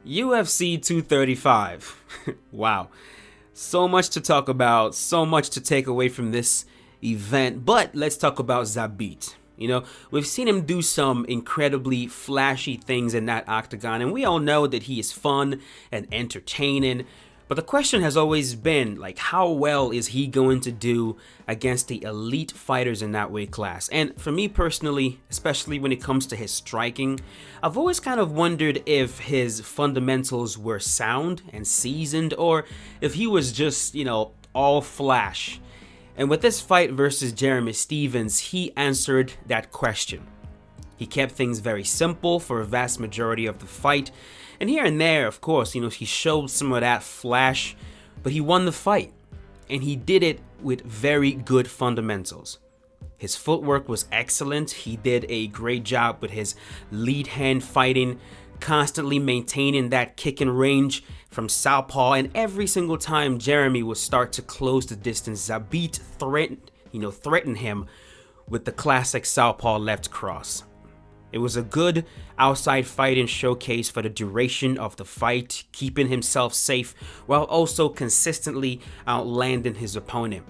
UFC 235. Wow. So much to talk about, so much to take away from this event, but let's talk about Zabit. We've seen him do some incredibly flashy things in that octagon, and we all know that he is fun and entertaining. But the question has always been, how well is he going to do against the elite fighters in that weight class? And for me personally, especially when it comes to his striking, I've always kind of wondered if his fundamentals were sound and seasoned, or if he was just, all flash. And with this fight versus Jeremy Stephens, he answered that question. He kept things very simple for a vast majority of the fight. And here and there, of course, he showed some of that flash, but he won the fight. And he did it with very good fundamentals. His footwork was excellent. He did a great job with his lead hand fighting, constantly maintaining that kicking range from southpaw. And every single time Jeremy would start to close the distance, Zabit threatened him with the classic southpaw left cross. It was a good outside fighting showcase for the duration of the fight, keeping himself safe while also consistently outlanding his opponent.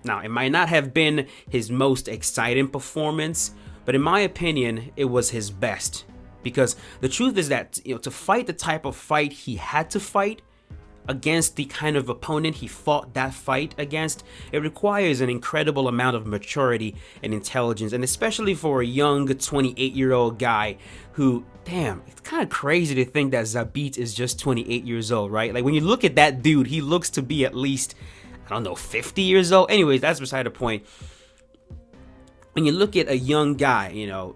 Now, it might not have been his most exciting performance, but in my opinion, it was his best. Because the truth is that, to fight the type of fight he had to fight against the kind of opponent he fought that fight against, it requires an incredible amount of maturity and intelligence, and especially for a young 28-year-old guy who, damn, it's kind of crazy to think that Zabit is just 28 years old, right? When you look at that dude, he looks to be at least, 50 years old. Anyways, that's beside the point. When you look at a young guy,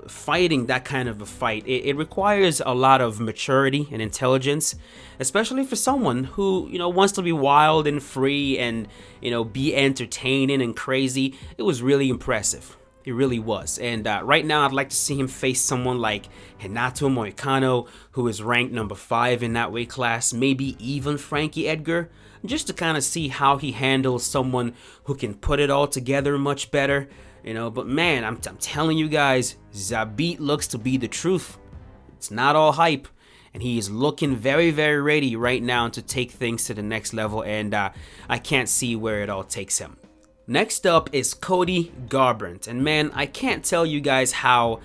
fighting that kind of a fight, it requires a lot of maturity and intelligence, especially for someone who, wants to be wild and free and, be entertaining and crazy. It was really impressive. It really was. And right now, I'd like to see him face someone like Renato Moicano, who is ranked number 5 in that weight class, maybe even Frankie Edgar, just to kind of see how he handles someone who can put it all together much better. But man, I'm telling you guys, Zabit looks to be the truth. It's not all hype, and he is looking very, very ready right now to take things to the next level, and I can't see where it all takes him. Next up is Cody Garbrandt, and man, I can't tell you guys how,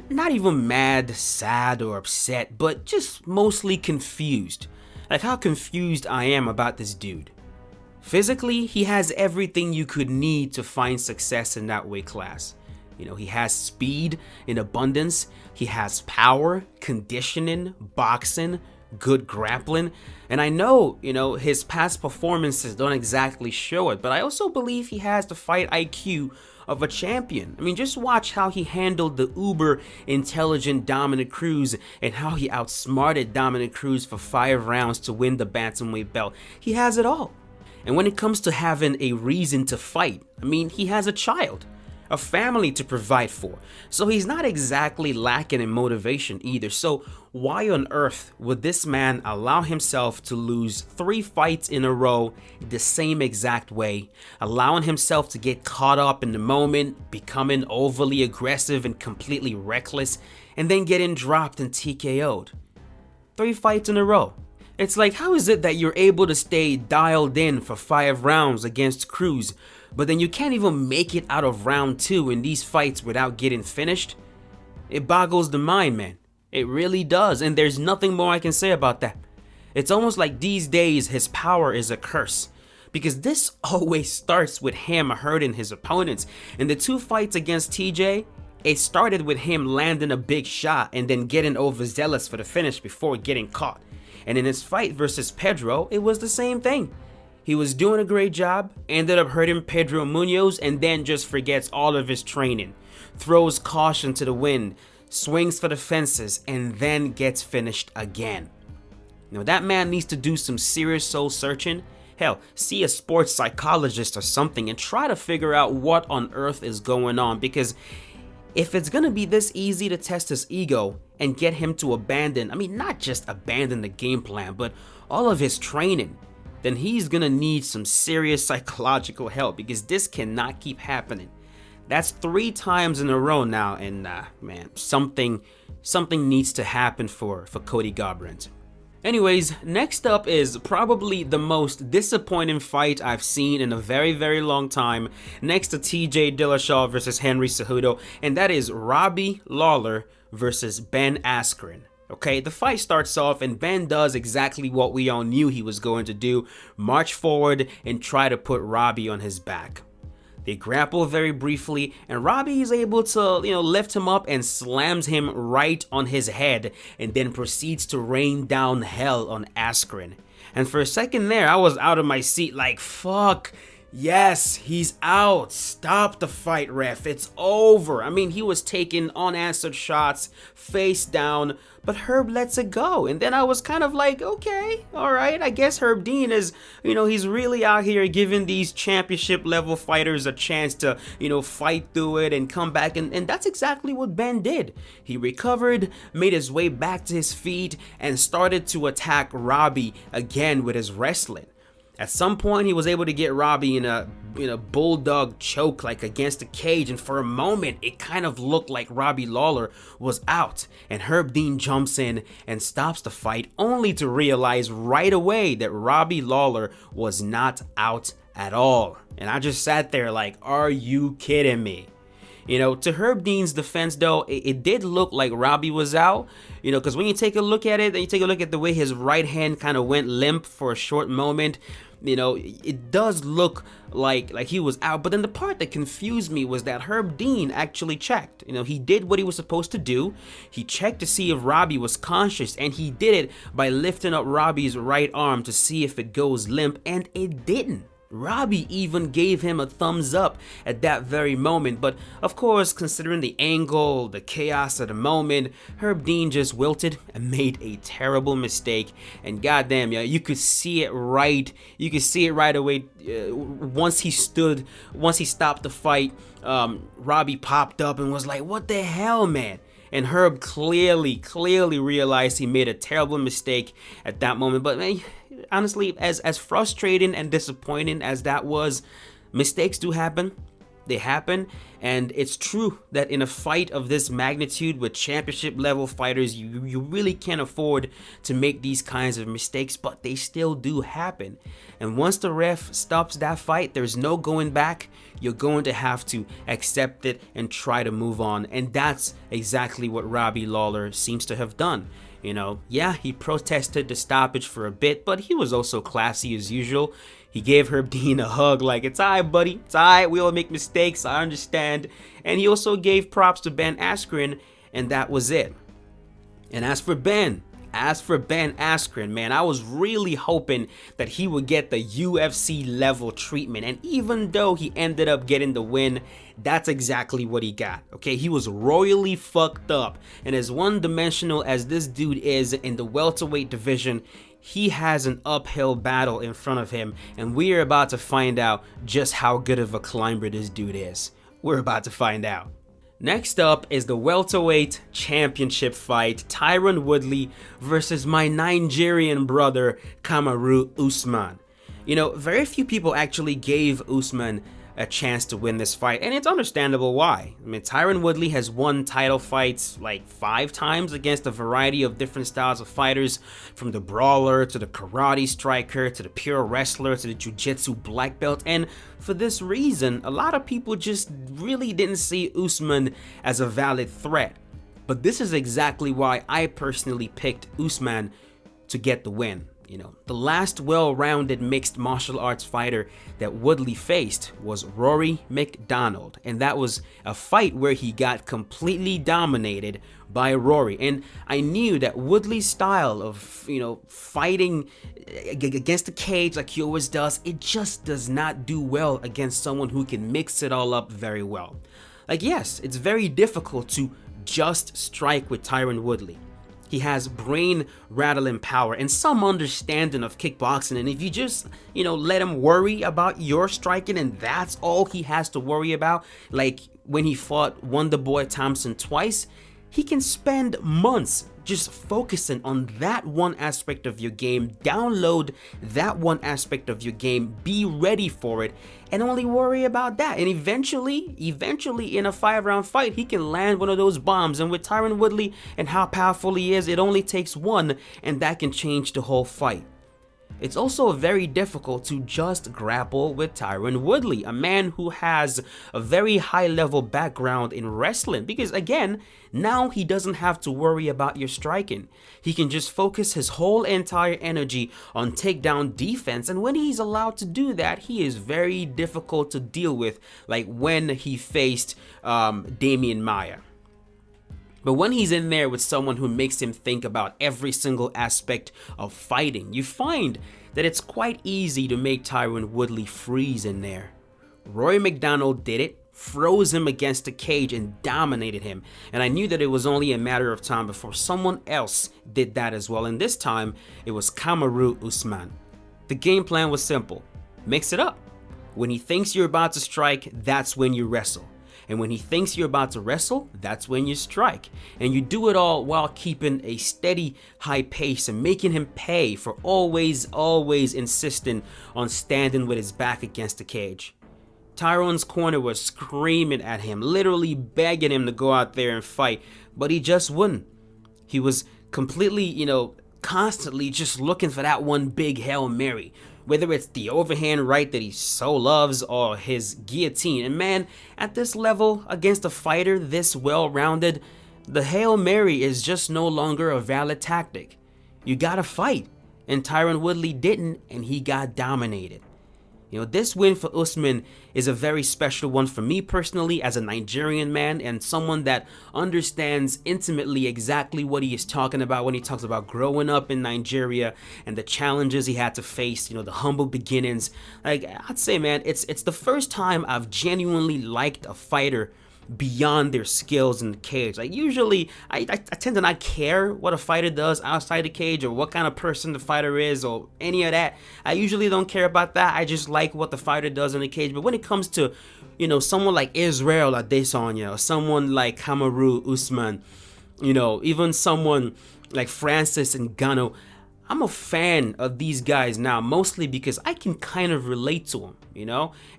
not even mad, sad, or upset, but just mostly confused. How confused I am about this dude. Physically, he has everything you could need to find success in that weight class. He has speed in abundance, he has power, conditioning, boxing, good grappling, and I know, his past performances don't exactly show it, but I also believe he has the fight IQ of a champion. Just watch how he handled the uber intelligent Dominic Cruz and how he outsmarted Dominic Cruz for 5 rounds to win the bantamweight belt. He has it all. And when it comes to having a reason to fight, he has a child, a family to provide for. So he's not exactly lacking in motivation either. So why on earth would this man allow himself to lose 3 fights in a row the same exact way, allowing himself to get caught up in the moment, becoming overly aggressive and completely reckless, and then getting dropped and TKO'd? 3 fights in a row. It's how is it that you're able to stay dialed in for 5 rounds against Cruz, but then you can't even make it out of round 2 in these fights without getting finished? It boggles the mind, man. It really does, and there's nothing more I can say about that. It's almost like these days his power is a curse, because this always starts with him hurting his opponents. In the 2 fights against TJ, it started with him landing a big shot and then getting overzealous for the finish before getting caught. And in his fight versus Pedro, it was the same thing. He was doing a great job, ended up hurting Pedro Munoz, and then just forgets all of his training, throws caution to the wind, swings for the fences, and then gets finished again. That man needs to do some serious soul searching. Hell, see a sports psychologist or something and try to figure out what on earth is going on, because if it's gonna be this easy to test his ego and get him to abandon, not just abandon the game plan, but all of his training, then he's gonna need some serious psychological help, because this cannot keep happening. That's 3 times in a row now, and man, something needs to happen for Cody Garbrandt. Anyways, next up is probably the most disappointing fight I've seen in a very, very long time, next to TJ Dillashaw versus Henry Cejudo, and that is Robbie Lawler versus Ben Askren. Okay, the fight starts off and Ben does exactly what we all knew he was going to do, march forward and try to put Robbie on his back. They grapple very briefly, and Robbie is able to, lift him up and slams him right on his head, and then proceeds to rain down hell on Askren. And for a second there, I was out of my seat like, fuck, yes, he's out. Stop the fight, ref. It's over. I mean, he was taking unanswered shots, face down, but Herb lets it go. And then I was kind of like, okay, all right, I guess Herb Dean is, he's really out here giving these championship level fighters a chance to, fight through it and come back. And that's exactly what Ben did. He recovered, made his way back to his feet, and started to attack Robbie again with his wrestling. At some point, he was able to get Robbie in a bulldog choke, like against the cage, and for a moment, it kind of looked like Robbie Lawler was out. And Herb Dean jumps in and stops the fight, only to realize right away that Robbie Lawler was not out at all. And I just sat there like, are you kidding me? To Herb Dean's defense, though, it did look like Robbie was out, because when you take a look at it, and you take a look at the way his right hand kind of went limp for a short moment, it does look like he was out. But then the part that confused me was that Herb Dean actually checked. He did what he was supposed to do. He checked to see if Robbie was conscious, and he did it by lifting up Robbie's right arm to see if it goes limp, and it didn't. Robbie even gave him a thumbs up at that very moment, but of course, considering the angle, the chaos of the moment, Herb Dean just wilted and made a terrible mistake. And goddamn, you could see it right. You could see it right away. Once he stopped the fight, Robbie popped up and was like, "What the hell, man?" And Herb clearly realized he made a terrible mistake at that moment. But man, honestly, as frustrating and disappointing as that was, mistakes do happen. They happen, and it's true that in a fight of this magnitude with championship level fighters, you really can't afford to make these kinds of mistakes, but they still do happen. And once the ref stops that fight, there's no going back. You're going to have to accept it and try to move on, and that's exactly what Robbie Lawler seems to have done. Yeah, he protested the stoppage for a bit, but he was also classy as usual. He gave Herb Dean a hug like, "It's all right, buddy. It's all right. We all make mistakes. I understand." And he also gave props to Ben Askren, and that was it. And as for Ben Askren, man, I was really hoping that he would get the UFC level treatment. And even though he ended up getting the win, that's exactly what he got. Okay, he was royally fucked up. And as one-dimensional as this dude is in the welterweight division, he has an uphill battle in front of him. And we are about to find out just how good of a climber this dude is. We're about to find out. Next up is the welterweight championship fight, Tyron Woodley versus my Nigerian brother, Kamaru Usman. Very few people actually gave Usman a chance to win this fight, and it's understandable why. I mean, Tyron Woodley has won title fights like 5 times against a variety of different styles of fighters, from the brawler to the karate striker to the pure wrestler to the jiu-jitsu black belt, and for this reason, a lot of people just really didn't see Usman as a valid threat. But this is exactly why I personally picked Usman to get the win. The last well-rounded mixed martial arts fighter that Woodley faced was Rory McDonald, and that was a fight where he got completely dominated by Rory. And I knew that Woodley's style of, fighting against the cage like he always does, it just does not do well against someone who can mix it all up very well. Like, yes, it's very difficult to just strike with Tyron Woodley. He has brain rattling power and some understanding of kickboxing, and if you just, let him worry about your striking and that's all he has to worry about, like when he fought Wonderboy Thompson twice, he can spend months just focusing on that one aspect of your game, download that one aspect of your game, be ready for it, and only worry about that. And eventually in a 5-round fight, he can land one of those bombs. And with Tyron Woodley and how powerful he is, it only takes one, and that can change the whole fight. It's also very difficult to just grapple with Tyron Woodley, a man who has a very high level background in wrestling, because again, now he doesn't have to worry about your striking. He can just focus his whole entire energy on takedown defense, and when he's allowed to do that, he is very difficult to deal with, like when he faced Damian Maia. But when he's in there with someone who makes him think about every single aspect of fighting, you find that it's quite easy to make Tyron Woodley freeze in there. Rory McDonald did it, froze him against the cage and dominated him. And I knew that it was only a matter of time before someone else did that as well. And this time, it was Kamaru Usman. The game plan was simple. Mix it up. When he thinks you're about to strike, that's when you wrestle. And when he thinks you're about to wrestle, that's when you strike. And you do it all while keeping a steady high pace and making him pay for always insisting on standing with his back against the cage. Tyron's corner was screaming at him, literally begging him to go out there and fight, but he just wouldn't. He was completely, constantly just looking for that one big Hail Mary. Whether it's the overhand right that he so loves or his guillotine. And man, at this level, against a fighter this well-rounded, the Hail Mary is just no longer a valid tactic. You gotta fight. And Tyron Woodley didn't, and he got dominated. This win for Usman is a very special one for me personally as a Nigerian man and someone that understands intimately exactly what he is talking about when he talks about growing up in Nigeria and the challenges he had to face, the humble beginnings. Like, I'd say, man, it's the first time I've genuinely liked a fighter beyond their skills in the cage. Like usually I tend to not care what a fighter does outside the cage or what kind of person the fighter is or any of that. I usually don't care about that. I just like what the fighter does in the cage. But when it comes to someone like Israel Adesanya or someone like Kamaru Usman, even someone like Francis Ngannou, I'm a fan of these guys now, mostly because I can kind of relate to them,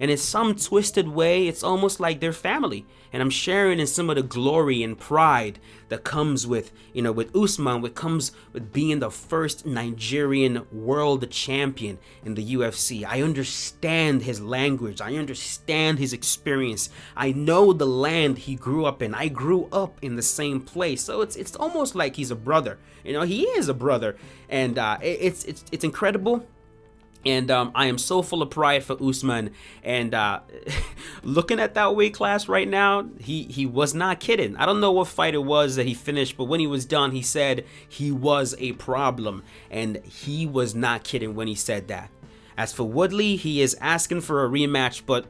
and in some twisted way, it's almost like they're family, and I'm sharing in some of the glory and pride that comes with, with Usman, what comes with being the first Nigerian world champion in the UFC. I understand his language. I understand his experience. I know the land he grew up in. I grew up in the same place, so it's almost like he's a brother. He is a brother, and it's incredible. And I am so full of pride for Usman. And looking at that weight class right now, he was not kidding. I don't know what fight it was that he finished, but when he was done, he said he was a problem. And he was not kidding when he said that. As for Woodley, he is asking for a rematch, but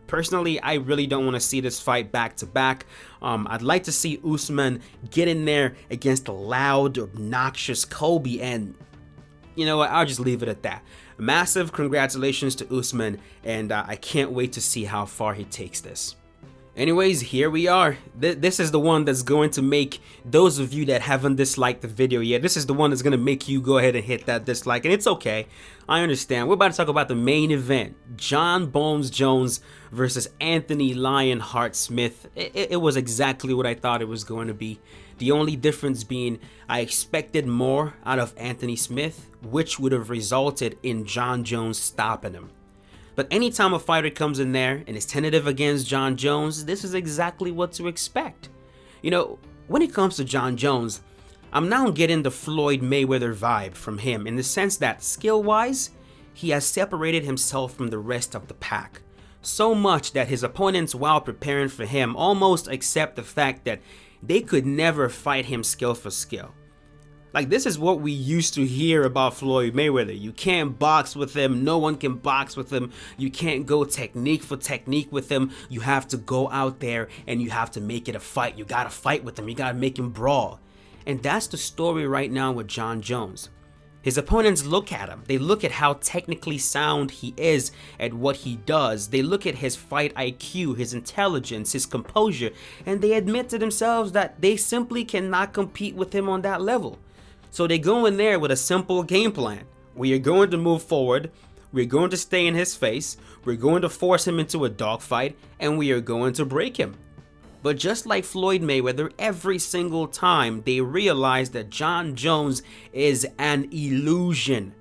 personally, I really don't want to see this fight back to back. I'd like to see Usman get in there against a loud, obnoxious Kobe, and you know what? I'll just leave it at that. Massive congratulations to Usman, and I can't wait to see how far he takes this. Anyways, here we are. This is the one that's going to make those of you that haven't disliked the video yet, this is the one that's going to make you go ahead and hit that dislike, and it's okay. I understand. We're about to talk about the main event. John Bones Jones versus Anthony Lionheart Smith. It was exactly what I thought it was going to be. The only difference being I expected more out of Anthony Smith, which would have resulted in John Jones stopping him. But anytime a fighter comes in there and is tentative against John Jones, this is exactly what to expect. When it comes to John Jones, I'm now getting the Floyd Mayweather vibe from him in the sense that skill-wise, he has separated himself from the rest of the pack. So much that his opponents, while preparing for him, almost accept the fact that they could never fight him skill for skill. Like, this is what we used to hear about Floyd Mayweather. You can't box with him. No one can box with him. You can't go technique for technique with him. You have to go out there and you have to make it a fight. You got to fight with him. You got to make him brawl. And that's the story right now with John Jones. His opponents look at him. They look at how technically sound he is at what he does. They look at his fight IQ, his intelligence, his composure, and they admit to themselves that they simply cannot compete with him on that level. So they go in there with a simple game plan. We are going to move forward. We're going to stay in his face. We're going to force him into a dogfight, and we are going to break him. But just like Floyd Mayweather, every single time they realize that Jon Jones is an illusion.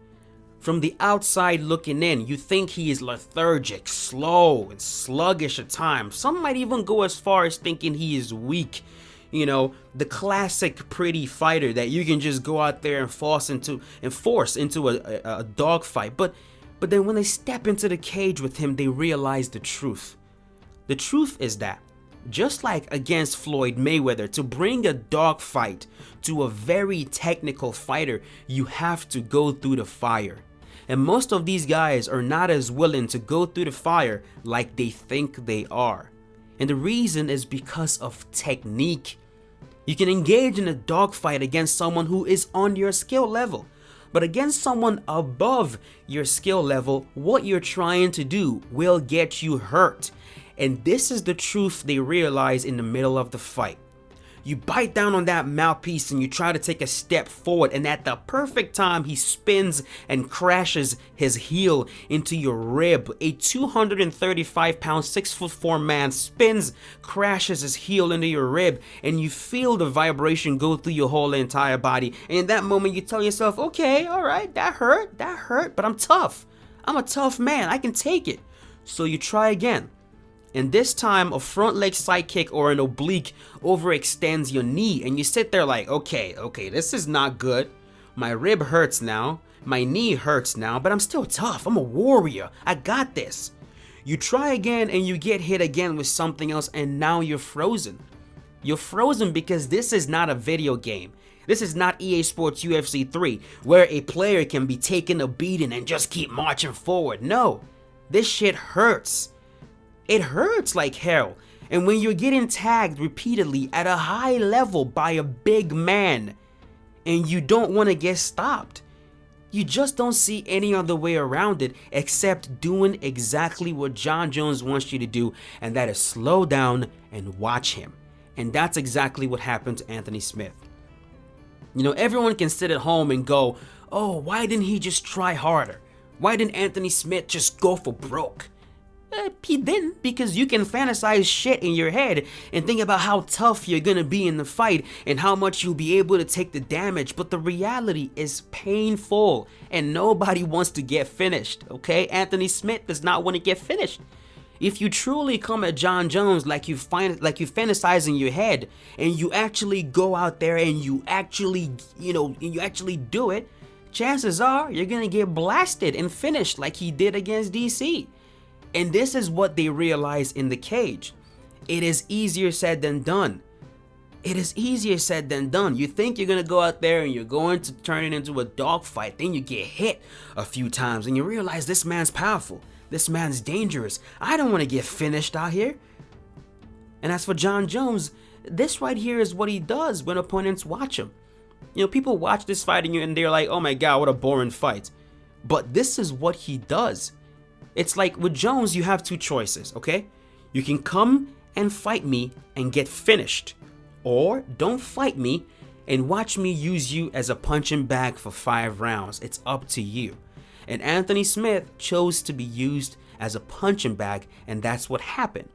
From the outside looking in, you think he is lethargic, slow, and sluggish at times. Some might even go as far as thinking he is weak. You know, the classic pretty fighter that you can just go out there and force into a dogfight. But then when they step into the cage with him, they realize the truth. The truth is that just like against Floyd Mayweather, to bring a dogfight to a very technical fighter, you have to go through the fire. And most of these guys are not as willing to go through the fire like they think they are. And the reason is because of technique. You can engage in a dogfight against someone who is on your skill level. But against someone above your skill level, what you're trying to do will get you hurt. And this is the truth they realize in the middle of the fight. You bite down on that mouthpiece and you try to take a step forward, and at the perfect time he spins and crashes his heel into your rib. A 235-pound, 6'4" man spins, crashes his heel into your rib, and you feel the vibration go through your whole entire body. And in that moment you tell yourself, okay, alright, that hurt, but I'm tough. I'm a tough man, I can take it. So you try again. And this time a front leg side kick or an oblique overextends your knee, and you sit there like, okay, this is not good. My rib hurts now, my knee hurts now, but I'm still tough. I'm a warrior. I got this. You try again and you get hit again with something else, and now you're frozen. You're frozen because this is not a video game. This is not EA Sports UFC 3 where a player can be taking a beating and just keep marching forward. No, this shit hurts. It hurts like hell. And when you're getting tagged repeatedly at a high level by a big man and you don't want to get stopped, you just don't see any other way around it except doing exactly what Jon Jones wants you to do, and that is slow down and watch him. And that's exactly what happened to Anthony Smith. You know, everyone can sit at home and go, oh, why didn't he just try harder? Why didn't Anthony Smith just go for broke? He didn't, because you can fantasize shit in your head and think about how tough you're gonna be in the fight and how much you'll be able to take the damage, but the reality is painful and nobody wants to get finished, okay? Anthony Smith does not want to get finished. If you truly come at Jon Jones like you fantasize in your head, and you actually go out there and you actually do it, chances are you're gonna get blasted and finished like he did against DC. And this is what they realize in the cage. It is easier said than done. It is easier said than done. You think you're going to go out there and you're going to turn it into a dogfight. Then you get hit a few times and you realize this man's powerful. This man's dangerous. I don't want to get finished out here. And as for Jon Jones, this right here is what he does when opponents watch him. You know, people watch this fight and they're like, oh my God, what a boring fight. But this is what he does. It's like with Jones, you have two choices, okay? You can come and fight me and get finished, or don't fight me and watch me use you as a punching bag for 5 rounds. It's up to you. And Anthony Smith chose to be used as a punching bag, and that's what happened.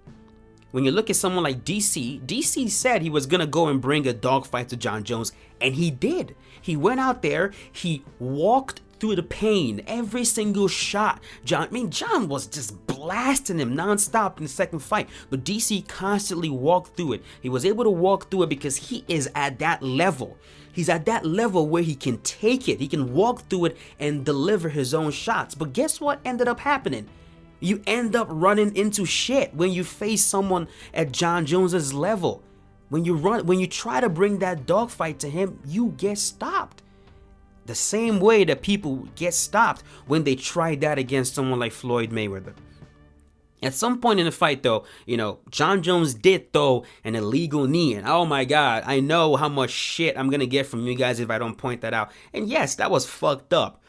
When you look at someone like DC said he was gonna go and bring a dogfight to Jon Jones, and he did. He went out there, he walked through the pain, every single shot. Jon was just blasting him nonstop in the second fight, but DC constantly walked through it. He was able to walk through it because he is at that level. He's at that level where he can take it. He can walk through it and deliver his own shots. But guess what ended up happening? You end up running into shit when you face someone at Jon Jones's level. When you try to bring that dogfight to him, you get stopped. The same way that people get stopped when they try that against someone like Floyd Mayweather. At some point in the fight, though, Jon Jones did throw an illegal knee. And oh my God, I know how much shit I'm going to get from you guys if I don't point that out. And yes, that was fucked up.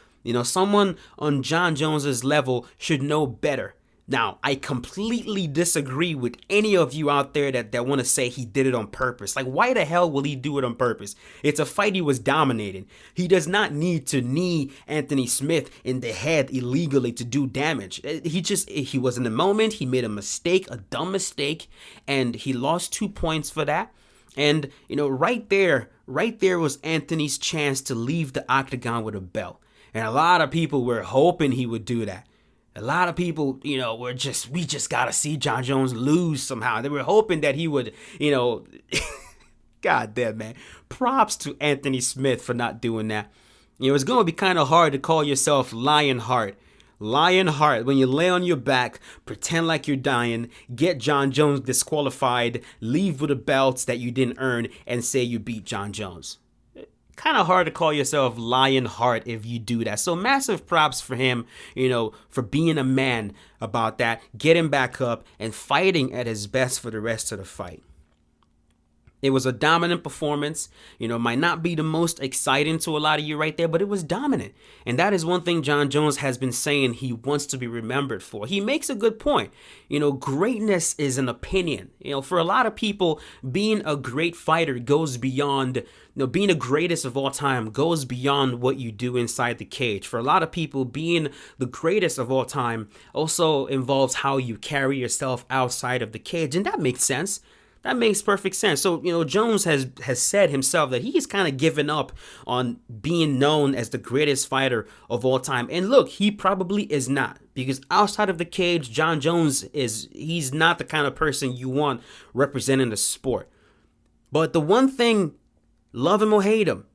Someone on Jon Jones's level should know better. Now, I completely disagree with any of you out there that want to say he did it on purpose. Like, why the hell will he do it on purpose? It's a fight he was dominating. He does not need to knee Anthony Smith in the head illegally to do damage. He was in the moment. He made a mistake, a dumb mistake, and he lost 2 points for that. And, right there was Anthony's chance to leave the octagon with a belt. And a lot of people were hoping he would do that. A lot of people, we just got to see Jon Jones lose somehow. They were hoping that he would, God damn, man. Props to Anthony Smith for not doing that. It's going to be kind of hard to call yourself Lionheart. Lionheart, when you lay on your back, pretend like you're dying, get Jon Jones disqualified, leave with the belts that you didn't earn, and say you beat Jon Jones. Kind of hard to call yourself Lionheart if you do that. So massive props for him, for being a man about that, getting back up and fighting at his best for the rest of the fight. It was a dominant performance. Might not be the most exciting to a lot of you right there, but it was dominant. And that is one thing Jon Jones has been saying he wants to be remembered for. He makes a good point. Greatness is an opinion. For a lot of people, being a great fighter goes beyond, being the greatest of all time goes beyond what you do inside the cage. For a lot of people, being the greatest of all time also involves how you carry yourself outside of the cage. And that makes sense. That makes perfect sense. So, Jones has said himself that he's kind of given up on being known as the greatest fighter of all time. And look, he probably is not, because outside of the cage, Jon Jones he's not the kind of person you want representing the sport. But the one thing, love him or hate him,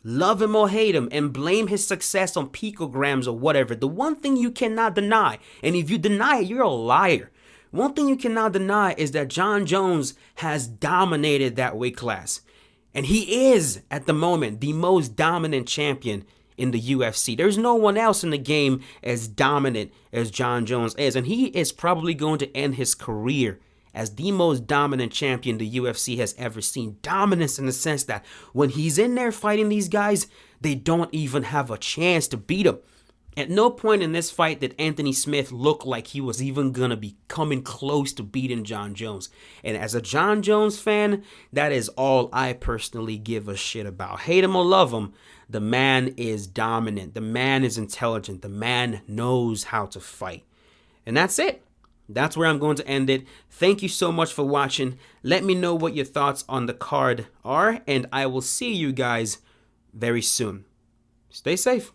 and blame his success on picograms or whatever, the one thing you cannot deny, and if you deny it, you're a liar. One thing you cannot deny is that Jon Jones has dominated that weight class. And he is, at the moment, the most dominant champion in the UFC. There's no one else in the game as dominant as Jon Jones is. And he is probably going to end his career as the most dominant champion the UFC has ever seen. Dominance in the sense that when he's in there fighting these guys, they don't even have a chance to beat him. At no point in this fight did Anthony Smith look like he was even going to be coming close to beating Jon Jones. And as a Jon Jones fan, that is all I personally give a shit about. Hate him or love him, the man is dominant. The man is intelligent. The man knows how to fight. And that's it. That's where I'm going to end it. Thank you so much for watching. Let me know what your thoughts on the card are, and I will see you guys very soon. Stay safe.